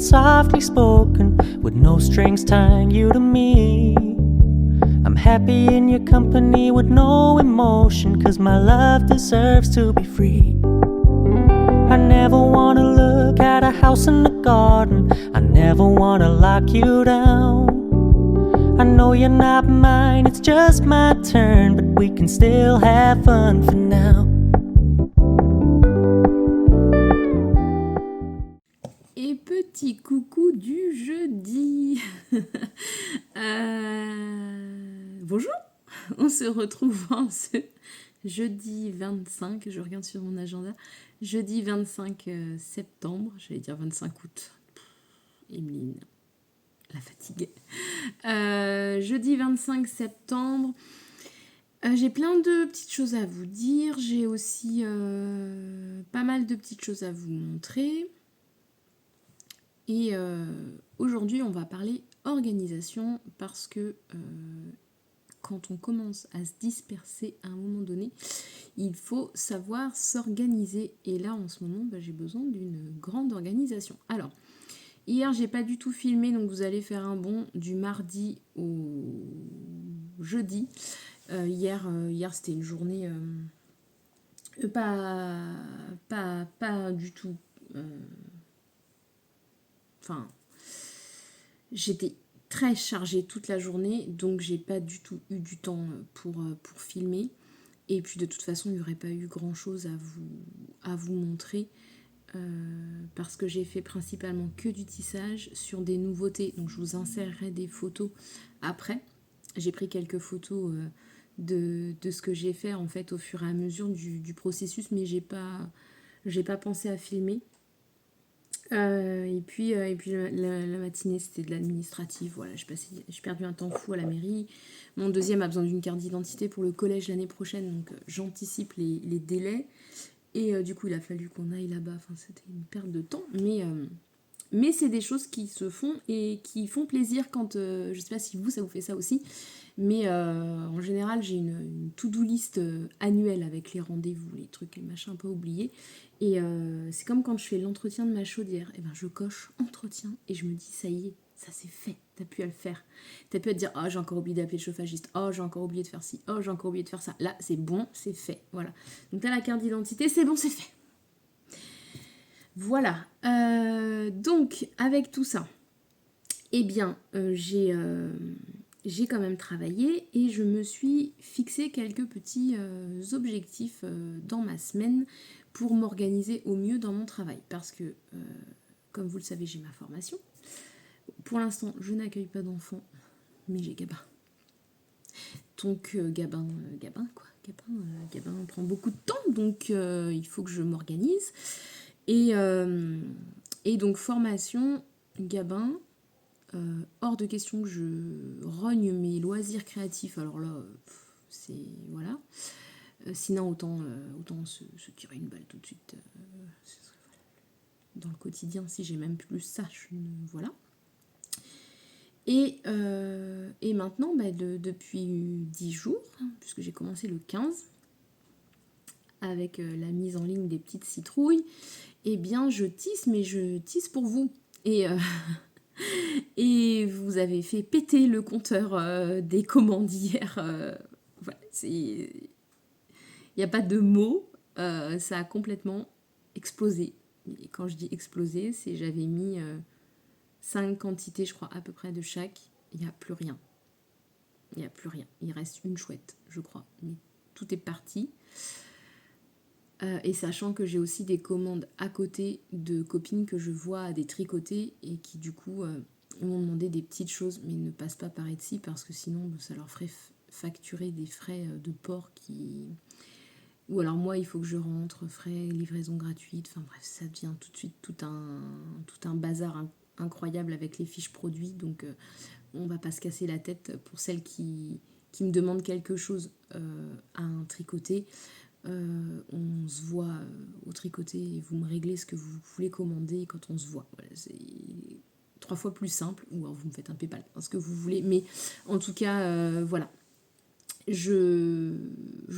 softly spoken, with no strings tying you to me. I'm happy in your company with no emotion, 'cause my love deserves to be free. I never wanna look at a house in the garden, I never wanna lock you down. I know you're not mine, it's just my turn, but we can still have fun for now. Et petit coucou du jeudi. Bonjour, on se retrouve en ce jeudi 25, je regarde sur mon agenda, jeudi 25 septembre, j'allais dire 25 août, Emeline, la fatigue. Jeudi 25 septembre, j'ai plein de petites choses à vous dire, j'ai aussi pas mal de petites choses à vous montrer. Et aujourd'hui, on va parler organisation parce que quand on commence à se disperser à un moment donné, il faut savoir s'organiser. Et là, en ce moment, j'ai besoin d'une grande organisation. Alors, hier, j'ai pas du tout filmé, donc vous allez faire un bond du mardi au jeudi. Hier, c'était une journée pas du tout... Enfin, j'étais très chargée toute la journée, donc j'ai pas du tout eu du temps pour filmer. Et puis de toute façon, il n'y aurait pas eu grand chose à vous montrer parce que j'ai fait principalement que du tissage sur des nouveautés. Donc je vous insérerai des photos après. J'ai pris quelques photos de ce que j'ai fait en fait au fur et à mesure du processus, mais j'ai pas pensé à filmer. Et puis la matinée c'était de l'administratif, voilà, j'ai perdu un temps fou à la mairie. Mon deuxième a besoin d'une carte d'identité pour le collège l'année prochaine, donc j'anticipe les délais. Et du coup il a fallu qu'on aille là-bas, enfin c'était une perte de temps, mais c'est des choses qui se font et qui font plaisir quand, je sais pas si ça vous fait ça aussi, mais en général j'ai une to-do list annuelle avec les rendez-vous, les trucs, les machins un peu oubliés. Et c'est comme quand je fais l'entretien de ma chaudière, et je coche entretien et je me dis ça y est, ça c'est fait, t'as pu à le faire. T'as pu à te dire oh j'ai encore oublié d'appeler le chauffagiste, oh j'ai encore oublié de faire ci, oh j'ai encore oublié de faire ça. Là c'est bon, c'est fait, voilà. Donc t'as la carte d'identité, c'est bon, c'est fait. Voilà. Donc avec tout ça, eh bien j'ai quand même travaillé et je me suis fixé quelques petits objectifs dans ma semaine pour m'organiser au mieux dans mon travail. Parce que, comme vous le savez, j'ai ma formation. Pour l'instant, je n'accueille pas d'enfants, mais j'ai Gabin. Donc, Gabin prend beaucoup de temps, donc il faut que je m'organise. Et donc, formation, Gabin, hors de question que je rogne mes loisirs créatifs. Alors là, c'est... Voilà. Sinon, autant se tirer une balle tout de suite dans le quotidien, si j'ai même plus ça, voilà. Et maintenant, depuis 10 jours, puisque j'ai commencé le 15, avec la mise en ligne des petites citrouilles, eh bien, je tisse, mais je tisse pour vous. Et vous avez fait péter le compteur des commandes hier. Voilà, il n'y a pas de mots, ça a complètement explosé. Et quand je dis explosé, c'est j'avais mis 5 quantités, je crois, à peu près de chaque. Il n'y a plus rien. Il n'y a plus rien. Il reste une chouette, je crois. Mais tout est parti. Et sachant que j'ai aussi des commandes à côté de copines que je vois à des tricotés et qui, du coup, m'ont demandé des petites choses, mais ne passent pas par Etsy parce que sinon, ça leur ferait facturer des frais de port qui... Ou alors moi, il faut que je rentre, frais, livraison gratuite, enfin bref, ça devient tout de suite tout un bazar incroyable avec les fiches produits, donc on va pas se casser la tête. Pour celles qui me demandent quelque chose à un tricoté, on se voit au tricoté et vous me réglez ce que vous voulez commander quand on se voit. Voilà, c'est 3 fois plus simple, ou alors vous me faites un PayPal, ce que vous voulez, mais en tout cas, voilà. Je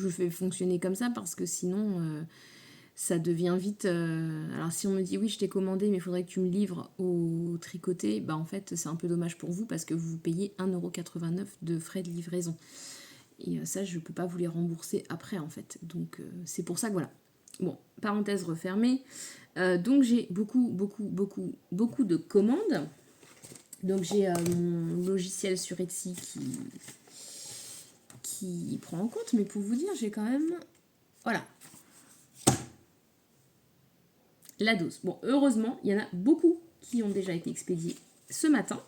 fais fonctionner comme ça parce que sinon ça devient vite... alors si on me dit oui je t'ai commandé mais il faudrait que tu me livres au tricoté, bah en fait c'est un peu dommage pour vous parce que vous payez 1,89 € de frais de livraison. Et ça je peux pas vous les rembourser après en fait. Donc c'est pour ça que voilà. Bon, parenthèse refermée. Donc j'ai beaucoup de commandes. Donc j'ai mon logiciel sur Etsy qui prend en compte, mais pour vous dire j'ai quand même... Voilà. La dose. Bon, heureusement, il y en a beaucoup qui ont déjà été expédiées ce matin,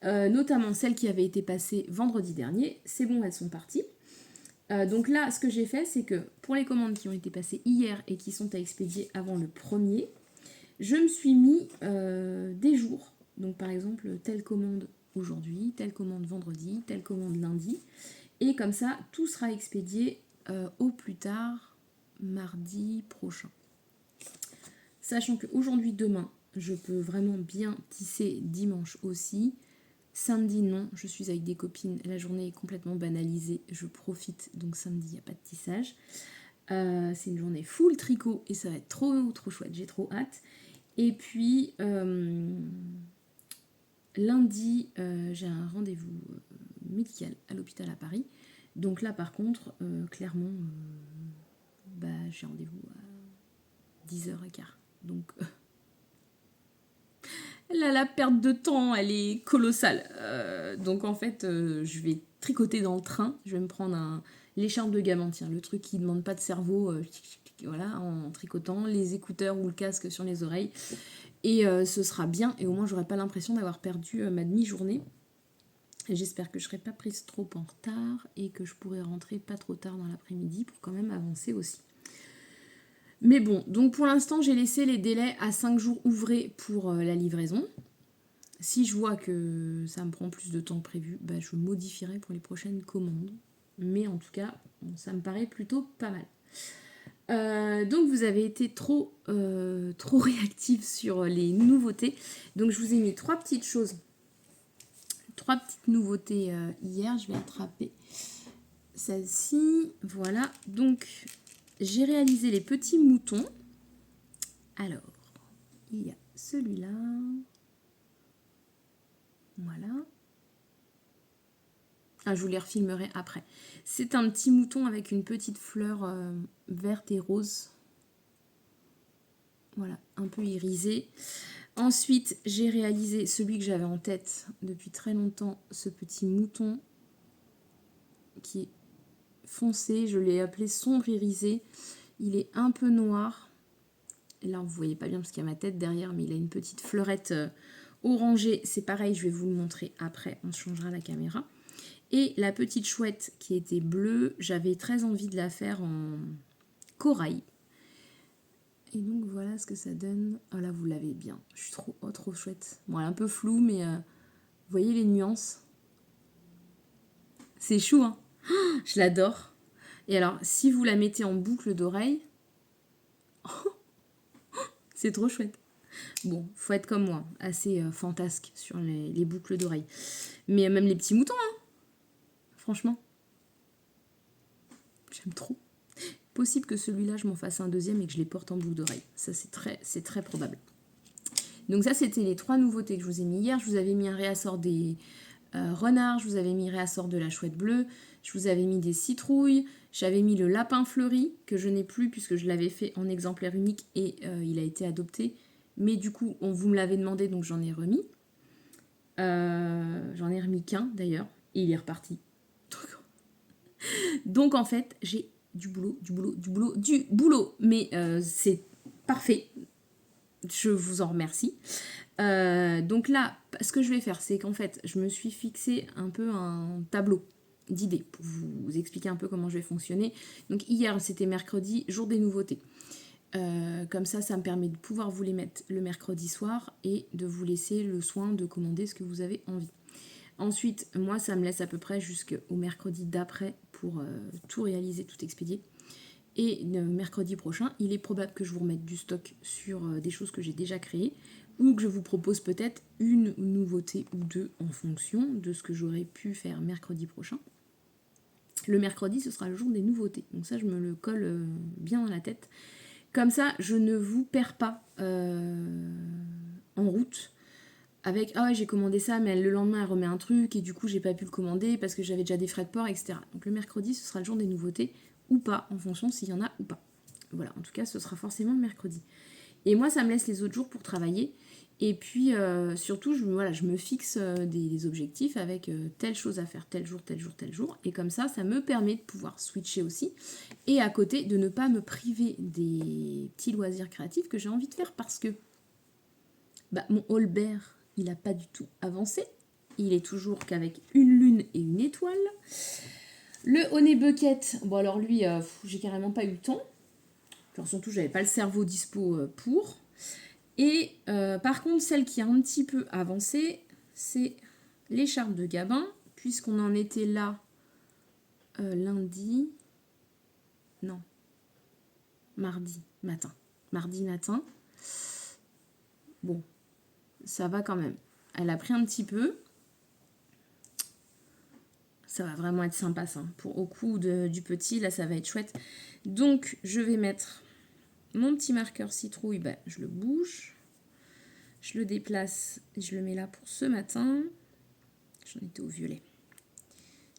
notamment celles qui avaient été passées vendredi dernier. C'est bon, elles sont parties. Donc là, ce que j'ai fait, c'est que pour les commandes qui ont été passées hier et qui sont à expédier avant le 1er, je me suis mis des jours. Donc par exemple, telle commande aujourd'hui, telle commande vendredi, telle commande lundi. Et comme ça, tout sera expédié au plus tard mardi prochain. Sachant qu'aujourd'hui, demain, je peux vraiment bien tisser dimanche aussi. Samedi, non, je suis avec des copines. La journée est complètement banalisée. Je profite, donc samedi, il n'y a pas de tissage. C'est une journée full tricot et ça va être trop chouette. J'ai trop hâte. Et puis, lundi, j'ai un rendez-vous médical à l'hôpital à Paris. Donc là, par contre, clairement, j'ai rendez-vous à 10h15. Donc là, la perte de temps, elle est colossale. Donc en fait, je vais tricoter dans le train. Je vais me prendre l'écharpe de gamin, tiens, le truc qui ne demande pas de cerveau, voilà, en tricotant, les écouteurs ou le casque sur les oreilles. Et ce sera bien, et au moins j'aurai pas l'impression d'avoir perdu ma demi-journée. Et j'espère que je serai pas prise trop en retard et que je pourrai rentrer pas trop tard dans l'après-midi pour quand même avancer aussi. Mais bon, donc pour l'instant, j'ai laissé les délais à 5 jours ouvrés pour la livraison. Si je vois que ça me prend plus de temps que prévu, je modifierai pour les prochaines commandes. Mais en tout cas, ça me paraît plutôt pas mal. Donc vous avez été trop réactifs sur les nouveautés. Donc je vous ai mis 3 petites choses. 3 petites nouveautés hier. Je vais attraper celle-ci. Voilà. Donc... j'ai réalisé les petits moutons. Alors, il y a celui-là. Voilà. Je vous les refilmerai après. C'est un petit mouton avec une petite fleur verte et rose. Voilà, un peu irisé. Ensuite, j'ai réalisé celui que j'avais en tête depuis très longtemps, ce petit mouton qui est foncé, je l'ai appelé sombre irisé. Il est un peu noir. Et là, vous voyez pas bien parce qu'il y a ma tête derrière, mais il a une petite fleurette orangée. C'est pareil, je vais vous le montrer après. On changera la caméra. Et la petite chouette qui était bleue, j'avais très envie de la faire en corail. Et donc voilà ce que ça donne. Oh là, vous l'avez bien. Je suis trop chouette. Bon, elle est un peu floue, mais vous voyez les nuances. C'est chou, hein. Je l'adore. Et alors, si vous la mettez en boucle d'oreille, c'est trop chouette. Bon, faut être comme moi, assez fantasque sur les boucles d'oreille. Mais même les petits moutons, hein. Franchement. J'aime trop. Possible que celui-là, je m'en fasse un deuxième et que je les porte en boucle d'oreille. Ça, c'est très probable. Donc ça, c'était les 3 nouveautés que je vous ai mis hier. Je vous avais mis un réassort des renards, je vous avais mis un réassort de la chouette bleue, je vous avais mis des citrouilles, j'avais mis le lapin fleuri, que je n'ai plus puisque je l'avais fait en exemplaire unique et il a été adopté. Mais du coup, vous me l'avez demandé, donc j'en ai remis. J'en ai remis qu'un d'ailleurs, et il est reparti. Donc en fait, j'ai du boulot. Mais c'est parfait. Je vous en remercie. Donc là, ce que je vais faire, c'est qu'en fait, je me suis fixé un peu un tableau d'idées pour vous expliquer un peu comment je vais fonctionner. Donc hier, c'était mercredi, jour des nouveautés. Comme ça me permet de pouvoir vous les mettre le mercredi soir et de vous laisser le soin de commander ce que vous avez envie. Ensuite, moi, ça me laisse à peu près jusqu'au mercredi d'après pour tout réaliser, tout expédier. Et mercredi prochain, il est probable que je vous remette du stock sur des choses que j'ai déjà créées ou que je vous propose peut-être une nouveauté ou deux en fonction de ce que j'aurais pu faire mercredi prochain. Le mercredi, ce sera le jour des nouveautés. Donc ça, je me le colle bien dans la tête. Comme ça, je ne vous perds pas en route. Avec ah ouais, j'ai commandé ça, mais le lendemain elle remet un truc et du coup j'ai pas pu le commander parce que j'avais déjà des frais de port, etc. Donc le mercredi ce sera le jour des nouveautés ou pas, en fonction s'il y en a ou pas. Voilà, en tout cas ce sera forcément le mercredi. Et moi ça me laisse les autres jours pour travailler. Et puis surtout je me fixe des objectifs avec telle chose à faire tel jour, tel jour, tel jour. Et comme ça me permet de pouvoir switcher aussi. Et à côté de ne pas me priver des petits loisirs créatifs que j'ai envie de faire parce que mon Holbert, il n'a pas du tout avancé. Il est toujours qu'avec une lune et une étoile. Le Honey Bucket, bon alors lui, j'ai carrément pas eu le temps. Alors surtout, j'avais pas le cerveau dispo pour. Et par contre, celle qui a un petit peu avancé, c'est l'écharpe de Gabin, puisqu'on en était là lundi. Non. Mardi matin. Mardi matin. Bon, ça va quand même. Elle a pris un petit peu. Ça va vraiment être sympa ça. Au coup du petit, là ça va être chouette. Donc je vais mettre mon petit marqueur citrouille. Je le bouge. Je le déplace et je le mets là pour ce matin. J'en étais au violet.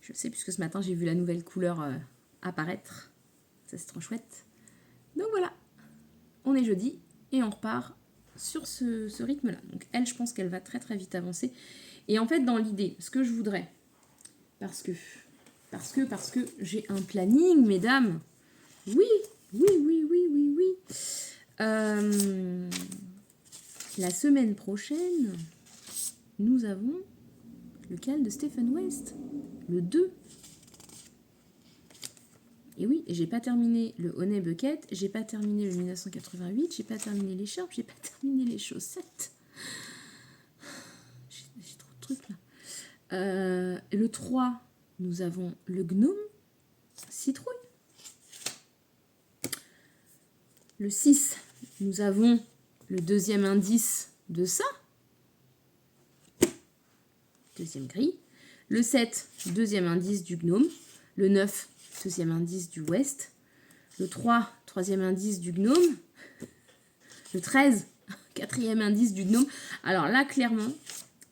Je sais puisque ce matin j'ai vu la nouvelle couleur apparaître. Ça c'est trop chouette. Donc voilà. On est jeudi et on repart sur ce rythme-là. Donc elle, je pense qu'elle va très très vite avancer. Et en fait, dans l'idée, ce que je voudrais, parce que j'ai un planning, mesdames. Oui. La semaine prochaine, nous avons le cal de Stephen West, le 2. Et oui, j'ai pas terminé le Honey Bucket, j'ai pas terminé le 1988, j'ai pas terminé l'écharpe, j'ai pas terminé les chaussettes. J'ai trop de trucs là. Le 3, nous avons le gnome, citrouille. Le 6, nous avons le deuxième indice de ça. Deuxième grille. Le 7, deuxième indice du gnome. Le 9, deuxième indice du West. Le 3, troisième indice du gnome. Le 13, quatrième indice du gnome. Alors là, clairement,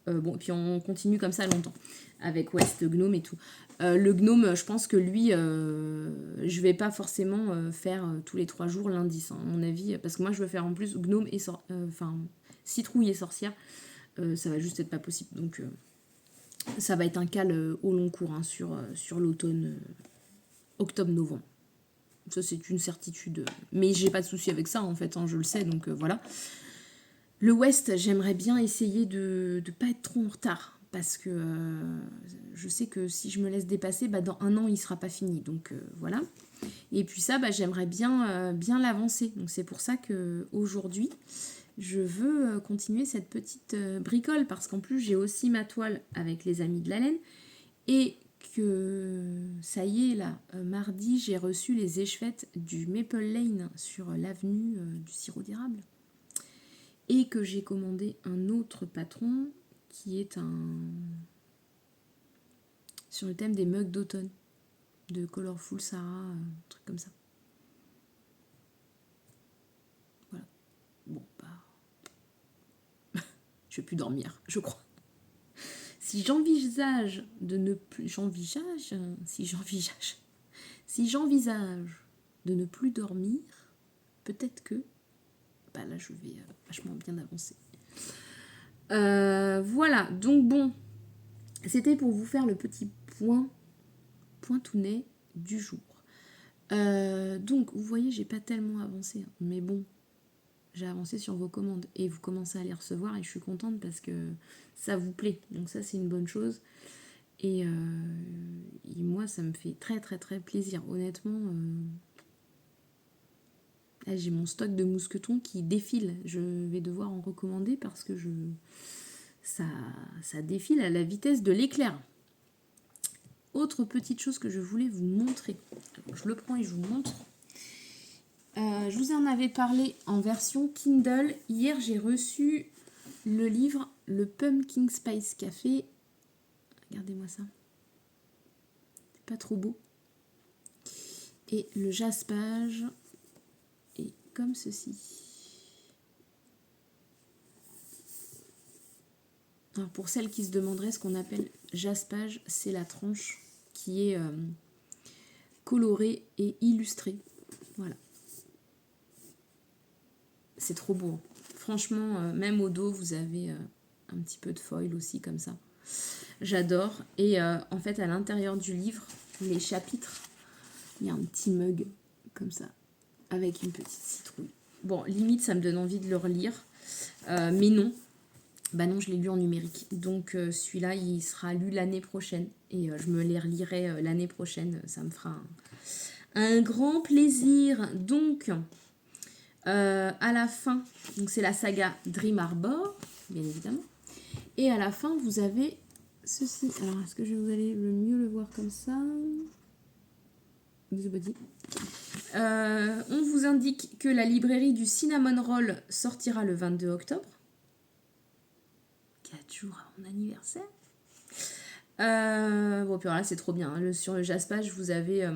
bon, puis on continue comme ça longtemps, avec West, gnome et tout. Le gnome, je pense que lui, je vais pas forcément faire tous les 3 jours l'indice, hein, à mon avis, parce que moi, je veux faire en plus gnome et citrouille et sorcière. Ça va juste être pas possible, donc ça va être un cal au long cours hein, sur l'automne, octobre-novembre. Ça, c'est une certitude. Mais j'ai pas de souci avec ça, en fait, hein, je le sais, donc voilà. Le West, j'aimerais bien essayer de ne pas être trop en retard. Parce que je sais que si je me laisse dépasser, dans 1 an, il ne sera pas fini. Donc voilà. Et puis ça, j'aimerais bien l'avancer. Donc c'est pour ça qu'aujourd'hui, je veux continuer cette petite bricole. Parce qu'en plus, j'ai aussi ma toile avec les Amis de la Laine. Et que ça y est, là, mardi, j'ai reçu les échevêtres du Maple Lane sur l'avenue du sirop d'érable. Et que j'ai commandé un autre patron qui est sur le thème des mugs d'automne de Colorful Sarah, un truc comme ça. Voilà. Bon, je vais plus dormir, je crois. Si j'envisage de ne plus dormir, peut-être que là je vais vachement bien avancer. Voilà, donc bon, c'était pour vous faire le petit pointounet du jour. Donc, vous voyez, j'ai pas tellement avancé, mais bon, j'ai avancé sur vos commandes et vous commencez à les recevoir et je suis contente parce que ça vous plaît. Donc ça, c'est une bonne chose. Et moi, ça me fait très très très plaisir. Honnêtement, là, j'ai mon stock de mousquetons qui défile. Je vais devoir en recommander parce que ça défile à la vitesse de l'éclair. Autre petite chose que je voulais vous montrer. Alors, je le prends et je vous montre. Je vous en avais parlé en version Kindle. Hier, j'ai reçu le livre Le Pumpkin Spice Café. Regardez-moi ça. C'est pas trop beau. Et le jaspage. Et comme ceci. Alors pour celles qui se demanderaient, ce qu'on appelle jaspage, c'est la tranche qui est colorée et illustrée. Voilà. C'est trop beau. Franchement, même au dos, vous avez un petit peu de foil aussi comme ça. J'adore. Et en fait, à l'intérieur du livre, les chapitres, il y a un petit mug comme ça, avec une petite citrouille. Bon, limite, ça me donne envie de le relire. Mais non. Bah non, je l'ai lu en numérique. Donc celui-là, il sera lu l'année prochaine. Et je me les relirai l'année prochaine. Ça me fera un grand plaisir. Donc, à la fin, donc c'est la saga Dream Harbor, bien évidemment. Et à la fin, vous avez ceci. Alors, est-ce que vous allez le mieux le voir comme ça? On vous indique que la librairie du Cinnamon Roll sortira le 22 octobre. 4 jours avant mon anniversaire. Bon, puis alors là, c'est trop bien. Hein. Sur le jaspage, vous avez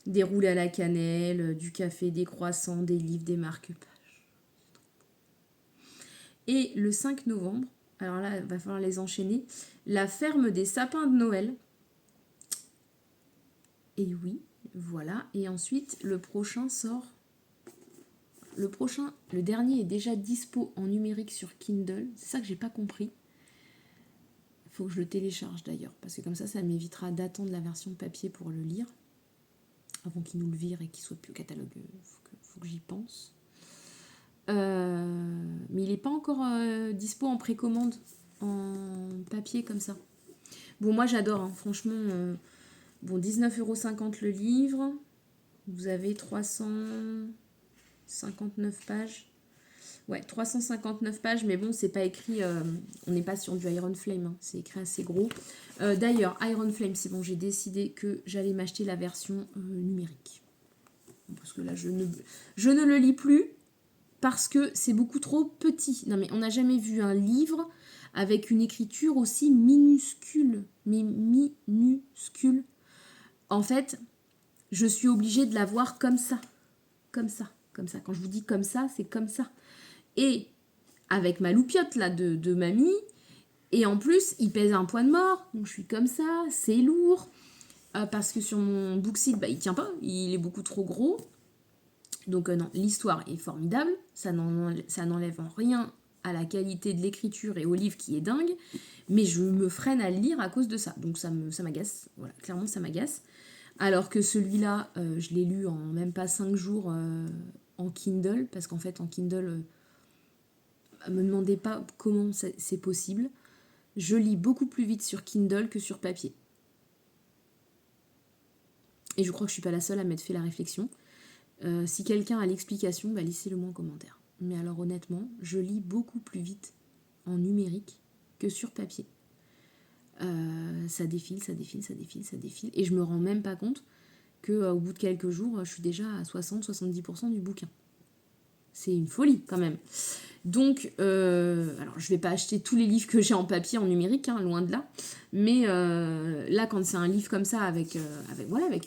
des roulés à la cannelle, du café, des croissants, des livres, des marque-pages. Et le 5 novembre, alors là, il va falloir les enchaîner, la ferme des sapins de Noël. Et oui, voilà. Et ensuite, le prochain sort. Le dernier est déjà dispo en numérique sur Kindle. C'est ça que j'ai pas compris. Il faut que je le télécharge d'ailleurs, parce que comme ça m'évitera d'attendre la version papier pour le lire, avant qu'il nous le vire et qu'il soit plus au catalogue. Faut que j'y pense. Mais il n'est pas encore dispo en précommande, en papier comme ça. Bon, moi j'adore, hein, franchement. Bon, 19,50 € le livre. Vous avez 359 pages. Ouais, 359 pages, mais bon, c'est pas écrit, on n'est pas sur du Iron Flame, hein, c'est écrit assez gros. D'ailleurs, Iron Flame, c'est bon, j'ai décidé que j'allais m'acheter la version numérique. Parce que là, je ne le lis plus, parce que c'est beaucoup trop petit. Non mais, on n'a jamais vu un livre avec une écriture aussi minuscule, mais minuscule. En fait, je suis obligée de la voir comme ça. Comme ça, comme ça. Quand je vous dis comme ça, c'est comme ça. Et avec ma loupiote là de mamie, et en plus il pèse un poids de mort, donc je suis comme ça, c'est lourd, parce que sur mon Booksite, bah, il tient pas, il est beaucoup trop gros. Donc non, l'histoire est formidable, ça n'enlève en rien à la qualité de l'écriture et au livre qui est dingue, mais je me freine à le lire à cause de ça, donc ça m'agace, voilà, clairement ça m'agace. Alors que celui-là, je l'ai lu en même pas 5 jours en Kindle, parce qu'en fait en Kindle... me demandez pas comment c'est possible. Je lis beaucoup plus vite sur Kindle que sur papier. Et je crois que je suis pas la seule à m'être fait la réflexion. Si quelqu'un a l'explication, bah laissez-le moi en commentaire. Mais alors honnêtement, je lis beaucoup plus vite en numérique que sur papier. Ça défile. Et je me rends même pas compte qu'au bout de quelques jours, je suis déjà à 60-70% du bouquin. C'est une folie quand même. Donc, alors je vais pas acheter tous les livres que j'ai en papier, en numérique, hein, loin de là. Mais là, quand c'est un livre comme ça, avec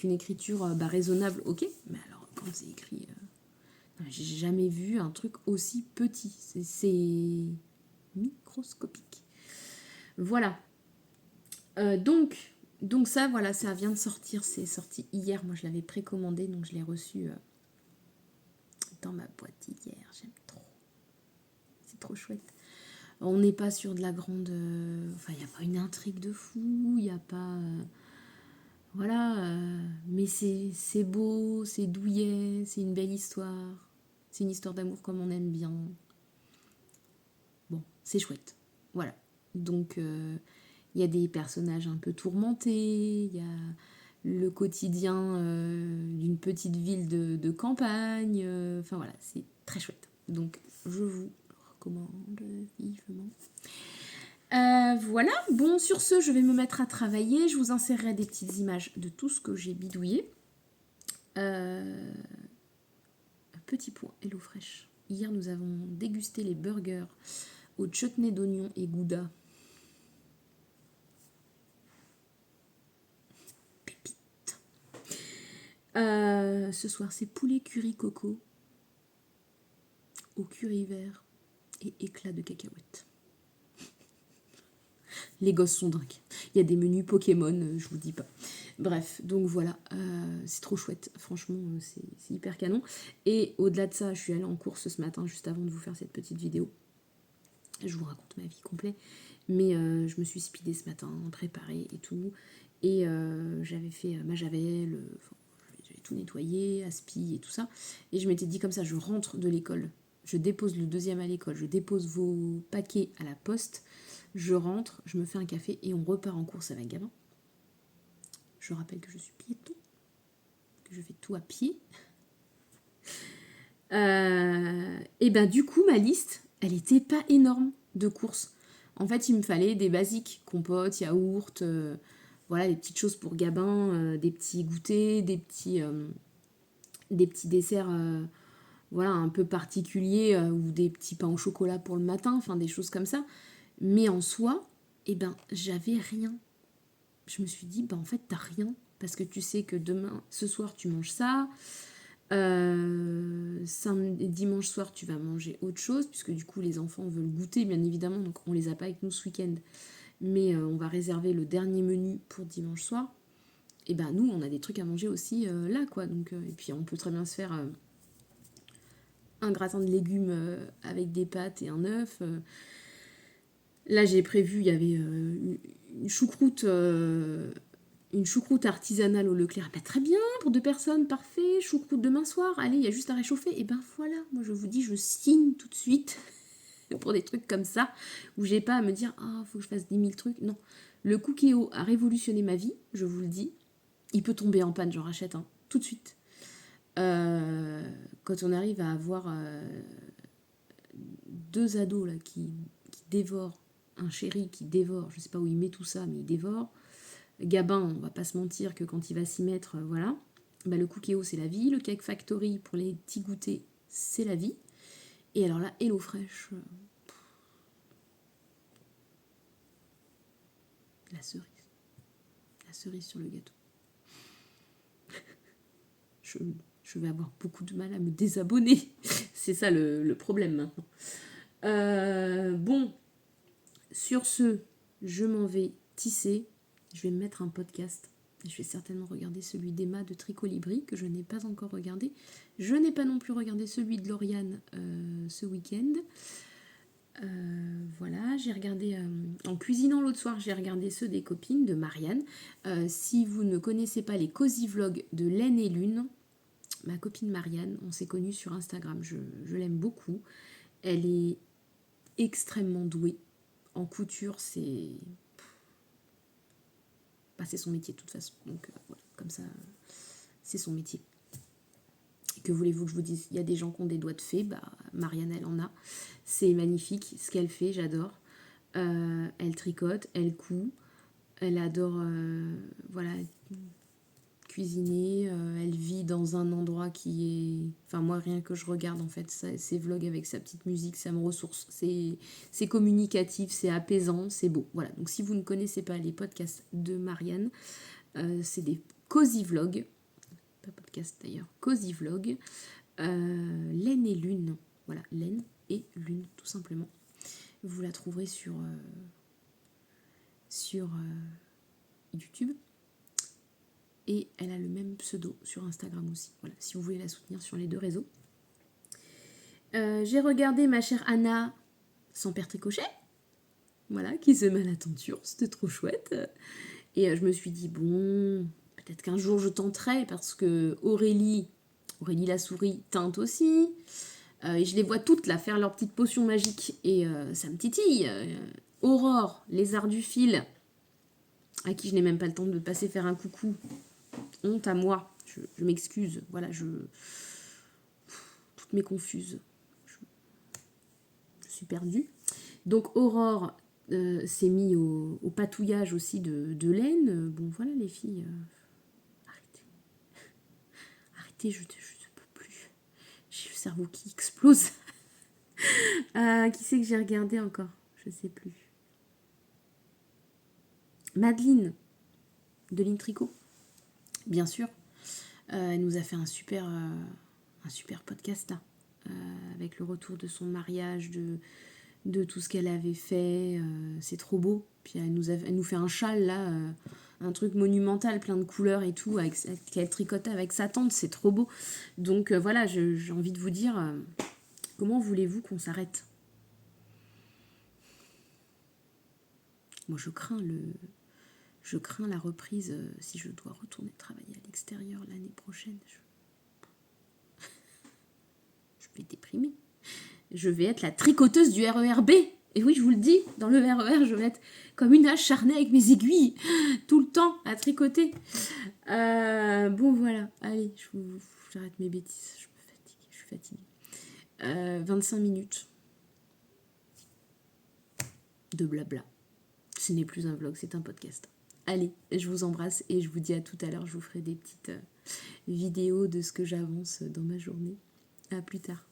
une écriture raisonnable, ok. Mais alors, quand c'est écrit... j'ai jamais vu un truc aussi petit. C'est microscopique. Voilà. Donc ça, voilà, ça vient de sortir. C'est sorti hier. Moi, je l'avais précommandé, donc je l'ai reçu dans ma boîte hier. J'aime trop. C'est trop chouette. On n'est pas sur de la grande... Enfin, il n'y a pas une intrigue de fou, il n'y a pas... voilà, mais c'est beau, c'est douillet, c'est une belle histoire. C'est une histoire d'amour comme on aime bien. Bon, c'est chouette. Voilà. Donc, il y a des personnages un peu tourmentés, il y a le quotidien d'une petite ville de campagne. Enfin, voilà, c'est très chouette. Donc, je vous recommande vivement. Voilà, bon, sur ce, je vais me mettre à travailler. Je vous insérerai des petites images de tout ce que j'ai bidouillé. Petit point, Hello Fresh. Hier, nous avons dégusté les burgers au chutney d'oignon et gouda. Pépite. Ce soir, c'est poulet curry coco au curry vert et éclat de cacahuètes. Les gosses sont dingues. Il y a des menus Pokémon, je vous dis pas. Bref, donc voilà, c'est trop chouette. Franchement, c'est hyper canon. Et au-delà de ça, je suis allée en course ce matin, juste avant de vous faire cette petite vidéo. Je vous raconte ma vie complète. Mais je me suis speedée ce matin, préparée et tout. Et j'avais fait ma javel, j'avais tout nettoyé, aspi et tout ça. Et je m'étais dit comme ça, je rentre de l'école. Je dépose le deuxième à l'école, je dépose vos paquets à la poste, je rentre, je me fais un café et on repart en course avec gamin. Je rappelle que je suis piéton, que je fais tout à pied. Et ben du coup, ma liste, elle était pas énorme de courses. En fait, il me fallait des basiques, compote, yaourt, voilà, des petites choses pour Gabin, des petits goûters, des petits desserts voilà, un peu particuliers ou des petits pains au chocolat pour le matin, enfin des choses comme ça. Mais en soi, eh ben, j'avais rien. Je me suis dit, ben en fait, t'as rien. Parce que tu sais que ce soir, tu manges ça. Dimanche soir, tu vas manger autre chose, puisque du coup, les enfants veulent goûter, bien évidemment. Donc, on les a pas avec nous ce week-end. Mais on va réserver le dernier menu pour dimanche soir. Et ben, nous, on a des trucs à manger aussi là, quoi. Donc, et puis, on peut très bien se faire un gratin de légumes avec des pâtes et un œuf. Là, j'ai prévu, il y avait une choucroute artisanale au Leclerc. Bah, très bien, pour 2 personnes, parfait. Choucroute demain soir, allez, il y a juste à réchauffer. Et ben voilà, moi je vous dis, je signe tout de suite pour des trucs comme ça, où j'ai pas à me dire, ah, faut que je fasse 10 000 trucs. Non, le Cookéo a révolutionné ma vie, je vous le dis. Il peut tomber en panne, j'en rachète un, tout de suite. Quand on arrive à avoir 2 ados là, qui dévorent, un chéri qui dévore, je sais pas où il met tout ça, mais il dévore. Gabin, on va pas se mentir que quand il va s'y mettre, voilà. Bah, le Cookéo, c'est la vie. Le Cake Factory, pour les petits goûters, c'est la vie. Et alors là, Hello Fresh, la cerise. La cerise sur le gâteau. Je vais avoir beaucoup de mal à me désabonner. C'est ça le problème maintenant. Bon, sur ce, je m'en vais tisser. Je vais me mettre un podcast. Je vais certainement regarder celui d'Emma de Tricolibri, que je n'ai pas encore regardé. Je n'ai pas non plus regardé celui de Lauriane ce week-end. Voilà, j'ai regardé, en cuisinant l'autre soir, j'ai regardé ceux des copines de Marianne. Si vous ne connaissez pas les Cozy Vlogs de Laine et Lune, ma copine Marianne, on s'est connus sur Instagram, je l'aime beaucoup. Elle est extrêmement douée. En couture, c'est son métier de toute façon. Donc voilà, comme ça, c'est son métier. Que voulez-vous que je vous dise? Il y a des gens qui ont des doigts de fée, bah, Marianne, elle en a. C'est magnifique, ce qu'elle fait, j'adore. Elle tricote, elle coud, elle adore voilà, cuisiner, elle vit dans un endroit qui est... Enfin, moi, rien que je regarde, en fait, ses vlogs avec sa petite musique, ça me ressource. C'est communicatif, c'est apaisant, c'est beau. Voilà, donc si vous ne connaissez pas les podcasts de Marianne, c'est des cozy vlogs, pas podcast d'ailleurs, cozy vlogs, Laine et Lune. Voilà, Laine et Lune, tout simplement. Vous la trouverez sur YouTube. Et elle a le même pseudo sur Instagram aussi. Voilà, si vous voulez la soutenir sur les 2 réseaux. J'ai regardé ma chère Anna sans père tricochet. Voilà, qui se met à la tenture. C'était trop chouette. Et je me suis dit, bon, peut-être qu'un jour je tenterai parce que Aurélie la souris, teinte aussi. Et je les vois toutes là faire leur petite potion magique. Et ça me titille. Aurore, lézard du fil, à qui je n'ai même pas le temps de passer faire un coucou. Honte à moi, je m'excuse, voilà, toutes mes confuses, je suis perdue. Donc Aurore s'est mis au patouillage aussi de laine. Bon voilà les filles, arrêtez, je ne peux plus, j'ai le cerveau qui explose. Qui c'est que j'ai regardé encore? Je sais plus. Madeleine de Ligne Tricot. Bien sûr, elle nous a fait un super podcast là, avec le retour de son mariage, de tout ce qu'elle avait fait. C'est trop beau. Puis elle nous fait un châle là, un truc monumental, plein de couleurs et tout, qu'elle tricote avec sa tante. C'est trop beau. Donc voilà, j'ai envie de vous dire, comment voulez-vous qu'on s'arrête? Moi, je crains la reprise si je dois retourner travailler à l'extérieur l'année prochaine. Je vais déprimer. Je vais être la tricoteuse du RERB. Et oui, je vous le dis, dans le RER, je vais être comme une acharnée avec mes aiguilles, tout le temps à tricoter. Bon, voilà. Allez, j'arrête mes bêtises. Je suis fatiguée. 25 minutes de blabla. Ce n'est plus un vlog, c'est un podcast. Allez, je vous embrasse et je vous dis à tout à l'heure. Je vous ferai des petites vidéos de ce que j'avance dans ma journée. À plus tard.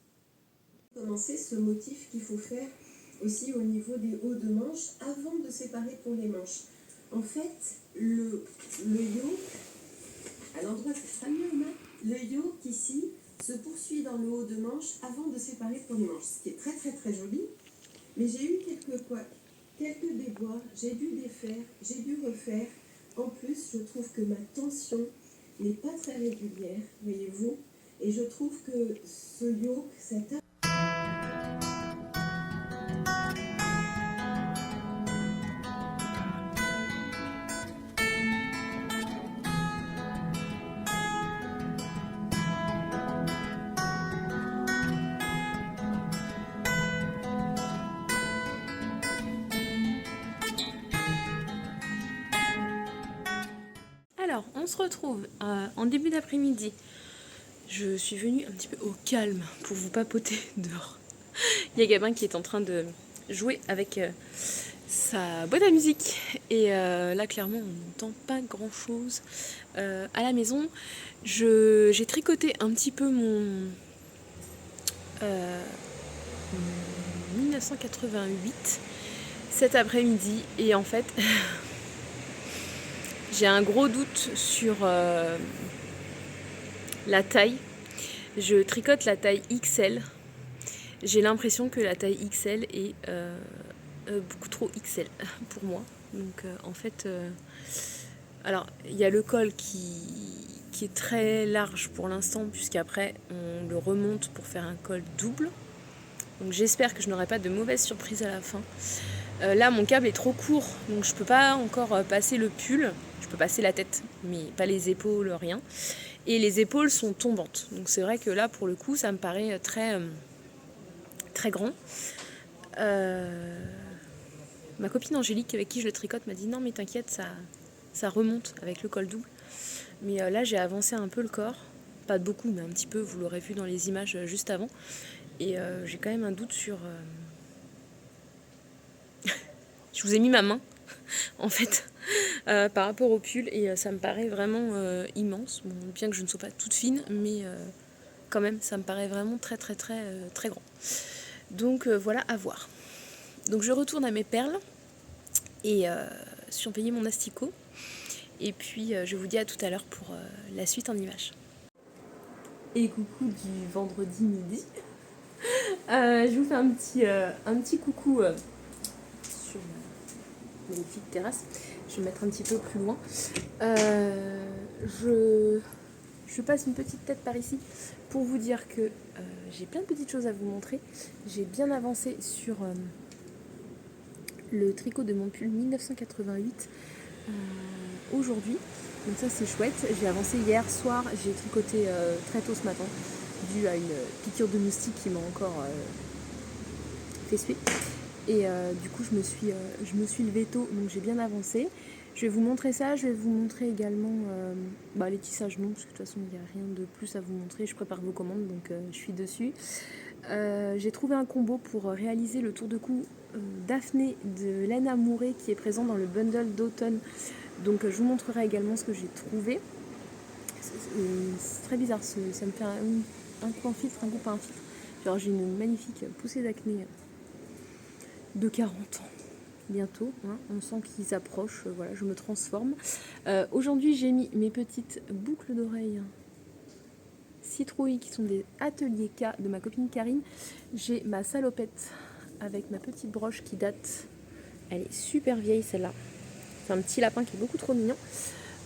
Commencer ce motif qu'il faut faire aussi au niveau des hauts de manche avant de séparer pour les manches. En fait, le yoke, à l'endroit c'est ça mieux, le yoke ici se poursuit dans le haut de manche avant de séparer pour les manches, ce qui est très très très joli. Mais j'ai eu quelques déboires, j'ai dû défaire, j'ai dû refaire. En plus, je trouve que ma tension n'est pas très régulière, voyez-vous. Et je trouve que ce yoke, cette Alors, on se retrouve en début d'après-midi. Je suis venue un petit peu au calme pour vous papoter dehors. Il y a Gabin qui est en train de jouer avec sa boîte à musique. Et là, clairement, on n'entend pas grand-chose. À la maison, j'ai tricoté un petit peu mon 1988 cet après-midi. Et en fait... j'ai un gros doute sur la taille. Je tricote la taille XL. J'ai l'impression que la taille XL est beaucoup trop XL pour moi. Donc en fait, alors il y a le col qui est très large pour l'instant, puisqu'après on le remonte pour faire un col double. Donc j'espère que je n'aurai pas de mauvaises surprises à la fin. Là mon câble est trop court, donc je peux pas encore passer le pull. Je peux passer la tête, mais pas les épaules, rien. Et les épaules sont tombantes. Donc c'est vrai que là, pour le coup, ça me paraît très, très grand. Ma copine Angélique, avec qui je le tricote, m'a dit non mais t'inquiète, ça remonte avec le col double. Mais là, j'ai avancé un peu le corps. Pas de beaucoup, mais un petit peu, vous l'aurez vu dans les images juste avant. Et j'ai quand même un doute sur... Je vous ai mis ma main, en fait, par rapport au pull, et ça me paraît vraiment immense. Bon, bien que je ne sois pas toute fine, mais quand même, ça me paraît vraiment très très très très grand. Donc voilà, à voir. Donc je retourne à mes perles et surveiller mon asticot. Et puis je vous dis à tout à l'heure pour la suite en images. Et coucou du vendredi midi. Je vous fais un petit coucou sur ma magnifique terrasse. Je vais me mettre un petit peu plus loin. Je passe une petite tête par ici pour vous dire que j'ai plein de petites choses à vous montrer. J'ai bien avancé sur le tricot de mon pull 1988 aujourd'hui. Donc ça c'est chouette. J'ai avancé hier soir, j'ai tricoté très tôt ce matin dû à une piqûre de moustique qui m'a encore fait suer. Et du coup je me suis levée tôt, donc j'ai bien avancé. Je vais vous montrer ça, je vais vous montrer également les tissages non, parce que de toute façon il n'y a rien de plus à vous montrer. Je prépare vos commandes, donc je suis dessus. J'ai trouvé un combo pour réaliser le tour de cou Daphné de laine amourée qui est présent dans le bundle d'automne. Donc je vous montrerai également ce que j'ai trouvé. C'est très bizarre, ça me fait un coup en filtre, un coup pas un filtre. Genre j'ai une magnifique poussée d'acné de 40 ans bientôt, hein. On sent qu'ils approchent, voilà, je me transforme. Aujourd'hui j'ai mis mes petites boucles d'oreilles citrouilles qui sont des ateliers K de ma copine Karine. J'ai ma salopette avec ma petite broche qui date. Elle est super vieille celle-là. C'est un petit lapin qui est beaucoup trop mignon.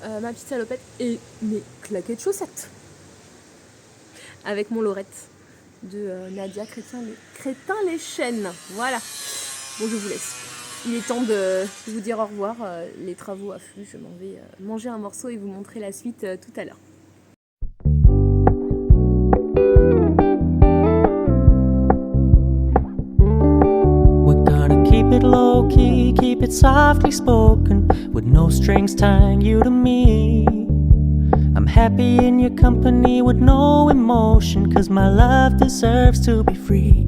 Ma petite salopette et mes claquettes chaussettes. Avec mon lorette de Nadia Crétin-les-Chênes. Voilà. Bon, je vous laisse. Il est temps de vous dire au revoir. Les travaux affluent. Je m'en vais manger un morceau et vous montrer la suite tout à l'heure. We're gonna keep it low key, keep it softly spoken, with no strings tying you to me. I'm happy in your company with no emotion, 'cause my love deserves to be free.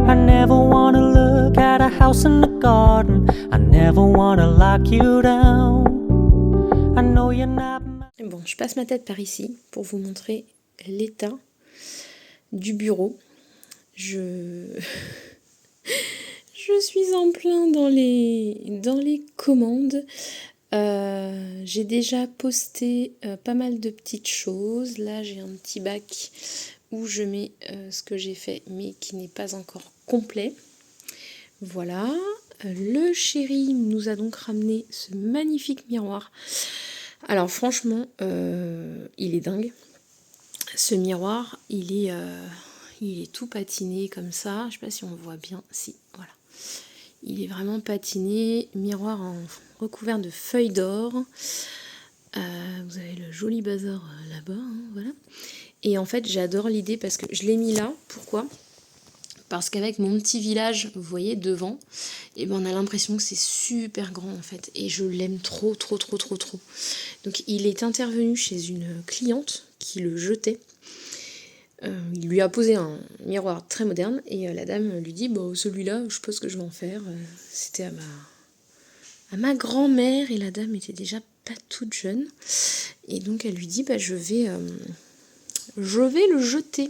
I never wanna look at a house in the garden, I never wanna lock you down. I know you're not my... Bon, je passe ma tête par ici pour vous montrer l'état du bureau. Je suis en plein dans les commandes. J'ai déjà posté pas mal de petites choses. Là, j'ai un petit bac où je mets ce que j'ai fait, mais qui n'est pas encore complet. Voilà. Le chéri nous a donc ramené ce magnifique miroir. Alors franchement, il est dingue. Ce miroir, il est tout patiné comme ça. Je sais pas si on voit bien. Si, voilà. Il est vraiment patiné. Miroir recouvert de feuilles d'or. Vous avez le joli bazar là-bas, hein, voilà. Et en fait, j'adore l'idée parce que je l'ai mis là. Pourquoi ? Parce qu'avec mon petit village, vous voyez, devant, et ben on a l'impression que c'est super grand en fait. Et je l'aime trop. Donc il est intervenu chez une cliente qui le jetait. Il lui a posé un miroir très moderne et la dame lui dit bon, celui-là, je sais pas ce que je vais en faire. C'était à ma grand-mère et la dame était déjà pas toute jeune. Et donc elle lui dit bah, je vais le jeter.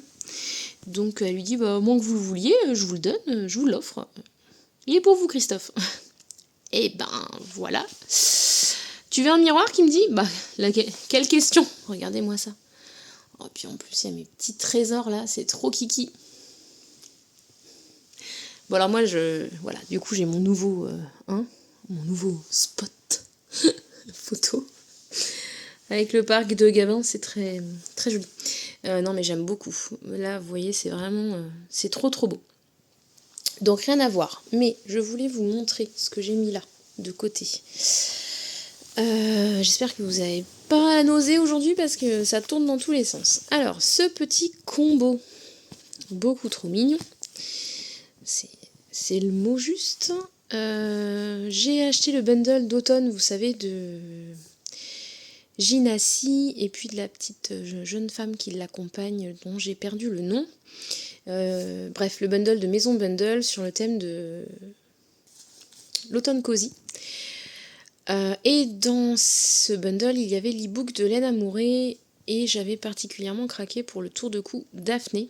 Donc elle lui dit bah, moins que vous le vouliez, je vous le donne, je vous l'offre. Il est pour vous, Christophe. Et ben voilà. Tu veux un miroir qui me dit bah quelle question. Regardez-moi ça. Oh, puis en plus il y a mes petits trésors là, c'est trop kiki. Bon alors moi voilà, du coup j'ai mon nouveau spot photo avec le parc de Gabin, c'est très très joli. Non mais j'aime beaucoup. Là vous voyez c'est vraiment c'est trop beau. Donc rien à voir. Mais je voulais vous montrer ce que j'ai mis là de côté. J'espère que vous n'avez pas la nausée aujourd'hui parce que ça tourne dans tous les sens. Alors ce petit combo, beaucoup trop mignon. C'est le mot juste. J'ai acheté le bundle d'automne, vous savez, de Ginassi et puis de la petite jeune femme qui l'accompagne dont j'ai perdu le nom. Bref, le bundle de Maison Bundle sur le thème de l'automne cosy. Et dans ce bundle, il y avait l'e-book de Laine Amouré et j'avais particulièrement craqué pour le tour de cou Daphné.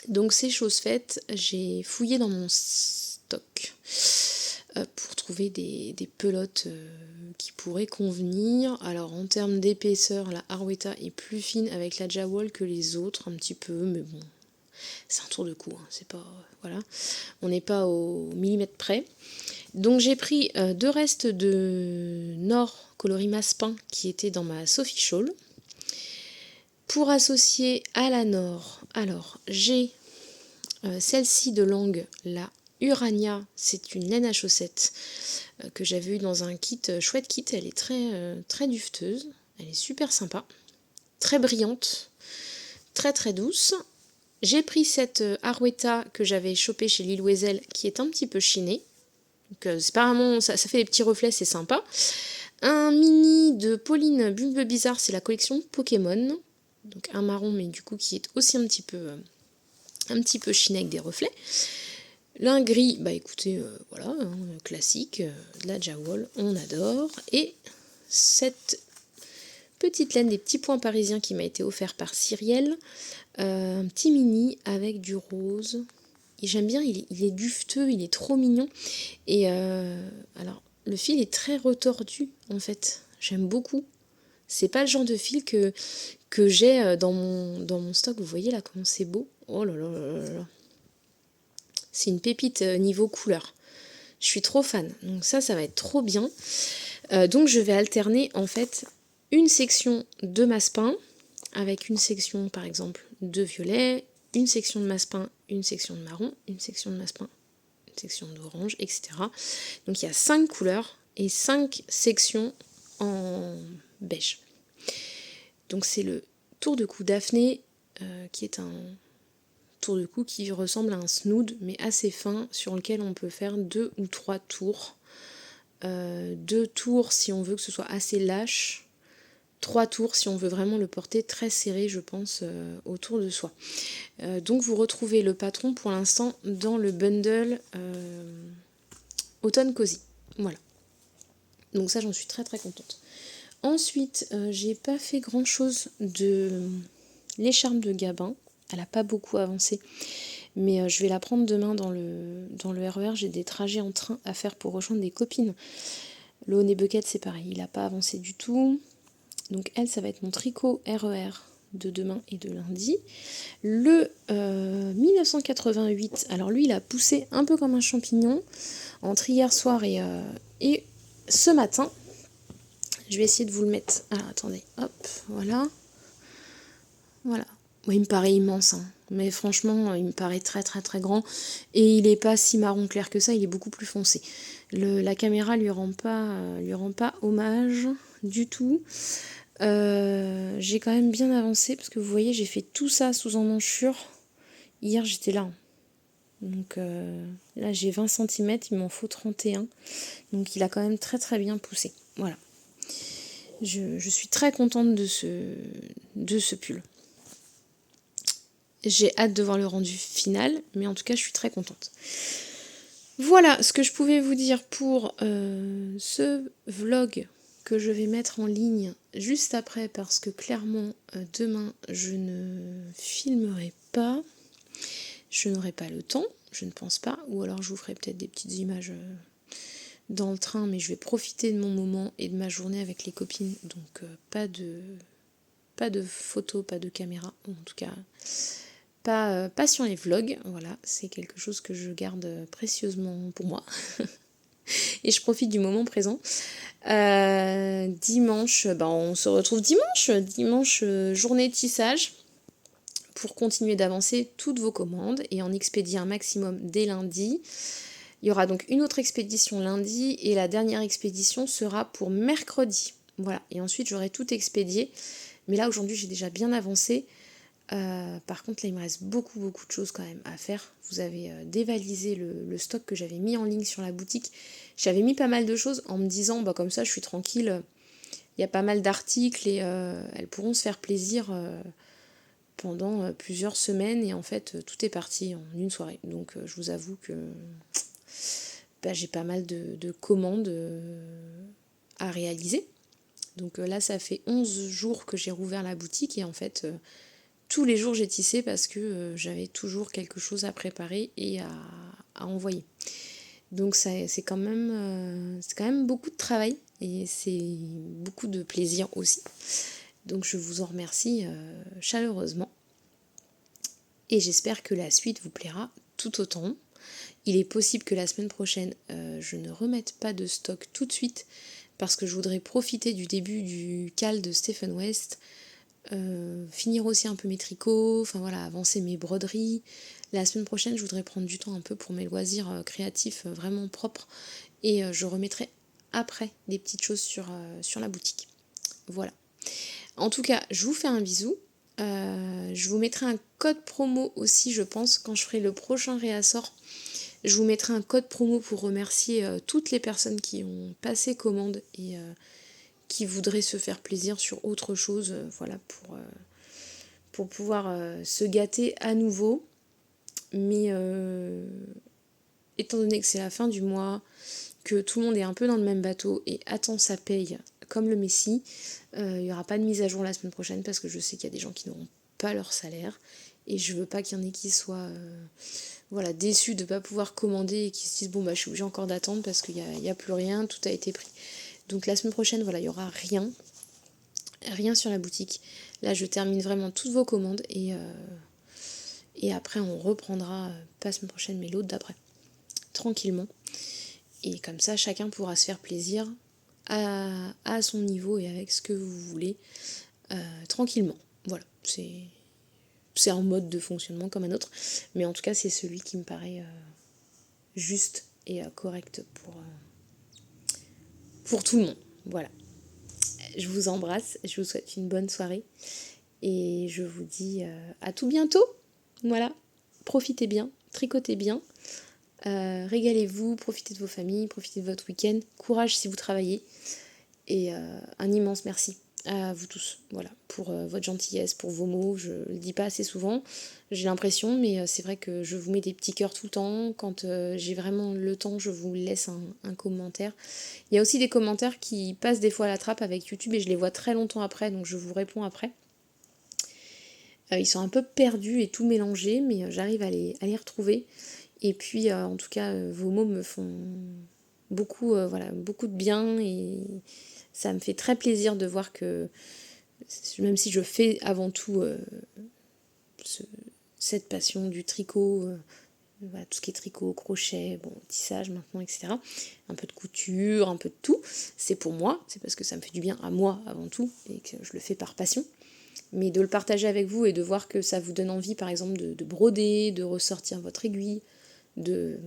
Donc c'est chose faite, j'ai fouillé dans mon stock pour trouver des pelotes qui pourraient convenir. Alors en termes d'épaisseur, la Harwetta est plus fine avec la Jawol que les autres, un petit peu, mais bon, c'est un tour de cou, hein, c'est pas... voilà, on n'est pas au millimètre près. Donc j'ai pris deux restes de Nord coloris Maspin qui étaient dans ma Sophie Shawl. Pour associer à la Nord, alors j'ai celle-ci de Langue, la Urania, c'est une laine à chaussettes que j'avais eue dans un kit, chouette kit, elle est très duveteuse, elle est super sympa, très brillante, très douce. J'ai pris cette Harwetta que j'avais chopée chez Lille Wezel qui est un petit peu chinée, donc c'est pas vraiment, ça fait des petits reflets, c'est sympa. Un mini de Pauline Bulbe Bizarre, c'est la collection Pokémon, donc un marron mais du coup qui est aussi un petit peu chiné avec des reflets. L'un gris, bah écoutez, voilà, hein, classique, de la Jawol, on adore. Et cette petite laine des petits points parisiens qui m'a été offert par Cyrielle, un petit mini avec du rose. Et j'aime bien, il est duveteux, il est trop mignon. Et alors, le fil est très retordu en fait, j'aime beaucoup. C'est pas le genre de fil que j'ai dans mon stock. Vous voyez là comment c'est beau. Oh là là là là là. C'est une pépite niveau couleur. Je suis trop fan. Donc ça va être trop bien. Donc je vais alterner en fait une section de massepain avec une section par exemple de violet, une section de massepain, une section de marron, une section de massepain, une section d'orange, etc. Donc il y a 5 couleurs et 5 sections en beige. Donc c'est le tour de cou Daphné qui est un tour de cou qui ressemble à un snood mais assez fin sur lequel on peut faire 2 ou 3 tours. 2 tours si on veut que ce soit assez lâche, 3 tours si on veut vraiment le porter très serré je pense autour de soi. Donc vous retrouvez le patron pour l'instant dans le bundle Automne Cosy. Voilà. Donc ça j'en suis très très contente. Ensuite j'ai pas fait grand chose de l'écharpe de Gabin. Elle a pas beaucoup avancé. Mais je vais la prendre demain dans le RER. J'ai des trajets en train à faire pour rejoindre des copines. Le Honey Bucket c'est pareil, il n'a pas avancé du tout. Donc elle ça va être mon tricot RER de demain et de lundi. Le 1988, alors lui il a poussé un peu comme un champignon entre hier soir et ce matin. Je vais essayer de vous le mettre. Alors attendez, hop, voilà. Voilà. Bon, il me paraît immense, hein. Mais franchement il me paraît très très très grand. Et il n'est pas si marron clair que ça, il est beaucoup plus foncé. La caméra lui rend pas hommage du tout. J'ai quand même bien avancé parce que vous voyez j'ai fait tout ça sous emmanchure. Hier j'étais là. Donc là j'ai 20 cm, il m'en faut 31. Donc il a quand même très très bien poussé. Voilà. Je suis très contente de ce pull. J'ai hâte de voir le rendu final, mais en tout cas je suis très contente. Voilà ce que je pouvais vous dire pour ce vlog que je vais mettre en ligne juste après parce que clairement demain je ne filmerai pas. Je n'aurai pas le temps, je ne pense pas, ou alors je vous ferai peut-être des petites images dans le train, mais je vais profiter de mon moment et de ma journée avec les copines, donc pas de photos, pas de caméra, en tout cas pas sur les vlogs, voilà, c'est quelque chose que je garde précieusement pour moi. Et je profite du moment présent. Dimanche, on se retrouve dimanche journée tissage pour continuer d'avancer toutes vos commandes et en expédier un maximum dès lundi. Il y aura donc une autre expédition lundi et la dernière expédition sera pour mercredi. Voilà, et ensuite j'aurai tout expédié. Mais là aujourd'hui j'ai déjà bien avancé. Par contre là il me reste beaucoup de choses quand même à faire. Vous avez dévalisé le stock que j'avais mis en ligne sur la boutique. J'avais mis pas mal de choses en me disant comme ça je suis tranquille, il y a pas mal d'articles et elles pourront se faire plaisir pendant plusieurs semaines et en fait tout est parti en une soirée. Donc je vous avoue que j'ai pas mal de commandes à réaliser. Donc là ça fait 11 jours que j'ai rouvert la boutique et en fait tous les jours j'ai tissé parce que j'avais toujours quelque chose à préparer et à envoyer. Donc c'est quand même beaucoup de travail et c'est beaucoup de plaisir aussi. Donc je vous en remercie chaleureusement. Et j'espère que la suite vous plaira tout autant. Il est possible que la semaine prochaine, je ne remette pas de stock tout de suite parce que je voudrais profiter du début du cal de Stephen West, finir aussi un peu mes tricots, avancer mes broderies. La semaine prochaine, je voudrais prendre du temps un peu pour mes loisirs créatifs vraiment propres et je remettrai après des petites choses sur la boutique. Voilà. En tout cas, je vous fais un bisou. Je vous mettrai un code promo aussi, je pense, quand je ferai le prochain réassort. Je vous mettrai un code promo pour remercier toutes les personnes qui ont passé commande et qui voudraient se faire plaisir sur autre chose, pour pouvoir se gâter à nouveau. Mais étant donné que c'est la fin du mois, que tout le monde est un peu dans le même bateau et attend sa paye comme le Messie, il n'y aura pas de mise à jour la semaine prochaine parce que je sais qu'il y a des gens qui n'auront pas leur salaire et je veux pas qu'il y en ait qui soient déçus de ne pas pouvoir commander et qui se disent je suis obligée encore d'attendre parce qu'il n'y a plus rien, tout a été pris. Donc la semaine prochaine il n'y aura rien. rien sur la boutique. Là, je termine vraiment toutes vos commandes et après, on reprendra, pas la semaine prochaine, mais l'autre d'après, tranquillement. Et comme ça, chacun pourra se faire plaisir à son niveau et avec ce que vous voulez, tranquillement. Voilà, c'est un mode de fonctionnement comme un autre, mais en tout cas, c'est celui qui me paraît juste et correct pour tout le monde. Voilà. Je vous embrasse, je vous souhaite une bonne soirée et je vous dis à tout bientôt. Voilà, profitez bien, tricotez bien, régalez-vous, profitez de vos familles, profitez de votre week-end, courage si vous travaillez et un immense merci à vous tous, voilà, pour votre gentillesse, pour vos mots. Je le dis pas assez souvent, j'ai l'impression, mais c'est vrai que je vous mets des petits cœurs tout le temps. Quand j'ai vraiment le temps, je vous laisse un commentaire. Il y a aussi des commentaires qui passent des fois à la trappe avec YouTube et je les vois très longtemps après, donc je vous réponds après. Ils sont un peu perdus et tout mélangés, mais j'arrive à les retrouver. Et puis, en tout cas, vos mots me font beaucoup, beaucoup de bien et ça me fait très plaisir de voir que, même si je fais avant tout cette passion du tricot, voilà, tout ce qui est tricot, crochet, bon, tissage maintenant, etc. Un peu de couture, un peu de tout. C'est pour moi, c'est parce que ça me fait du bien à moi avant tout et que je le fais par passion. Mais de le partager avec vous et de voir que ça vous donne envie, par exemple, de broder, de ressortir votre aiguille, je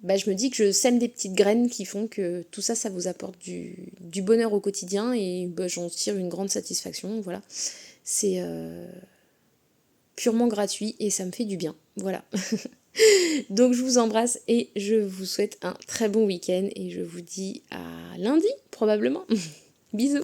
me dis que je sème des petites graines qui font que tout ça, ça vous apporte du bonheur au quotidien et j'en tire une grande satisfaction. Voilà, c'est purement gratuit et ça me fait du bien. Voilà. Donc je vous embrasse et je vous souhaite un très bon week-end et je vous dis à lundi probablement. Bisous.